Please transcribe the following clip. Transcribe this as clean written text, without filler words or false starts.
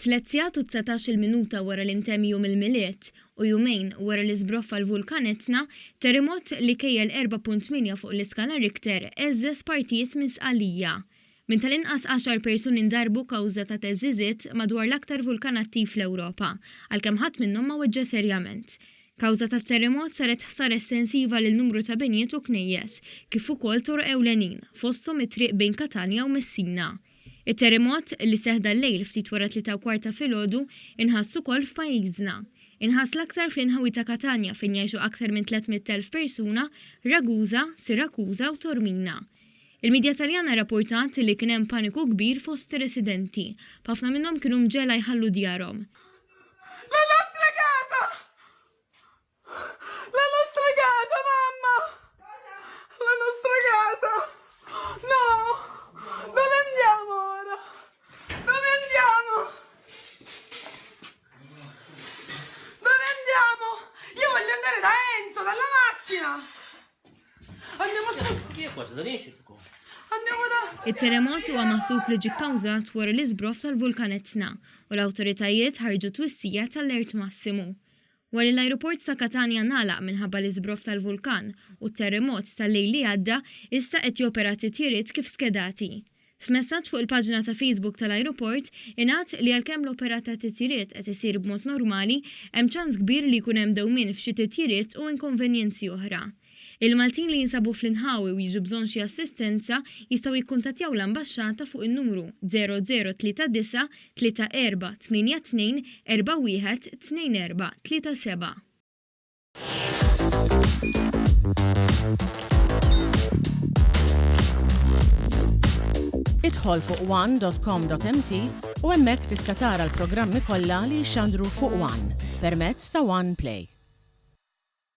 3 u 19 minuta wara l-intemm jum il-miliet u jumejn wara li żbroffa l-vulkan Etna, terremot li kejjel 4.8 fuq l-iskala Richter eżżeż partijiet minn Sqallija. Minn tal-inqas 10 persuni ndarbu kawża ta' teżżet madwar l-aktar vulkan attiv fl-Ewropa, għalkemm ħadd minnhom ma weġġa serjament. Kawża tat-terremot saret ħsara estensiva lil numru ta' binjiet u knejjes, kif ukoll toroq ewlenin fosthom it-triq bejn Katania u Messina. Il-terremot li seħda l-lejl ftit wara 3:15 filgħodu inħass ukoll f'pajjiżna. Inħass l-aktar fl-inħawi ta' Katania fejn jgħixu aktar minn 300,000 persuna, Ragusa, Sirakuża u Tormina. Il-medja Taljana rrapportat li kien hemm paniku kbir fost residenti, ħafna minnhom kienu mġela jħallu djarhom. Il-terremot huwa maħsub li ġie kkawżat wara l-iżbroff tal-vulkan Etna u l-awtoritajiet ħarġu twissija tal-ert massimu. Wara l-ajruport ta' Katania nagħlaq minħabba l-iżbroff tal-vulkan u t-terremot tal-lejl li għadda issa qed jopera titjiriet kif skedati. F'messaġġ fuq il-paġna ta' Facebook tal-ajruport ingħad li għalkemm l-opera ta' titjiriet qed isir b'mod normali, hemm ċans kbir li jkun hemm dewmien f'xi titjiriet u inkonvenjenzi oħra. Il-Maltin li jinsabu fl-inħawi u jiġu bżonn xi assistenza jistgħu jikkuntattjaw l-ambaxxata fuq in-numru 0039 3482 412437. Idħol fuq one.com.mt u hemmhekk tista' tara l-programmi kollha li jxandru fuq One permezz ta' One Play.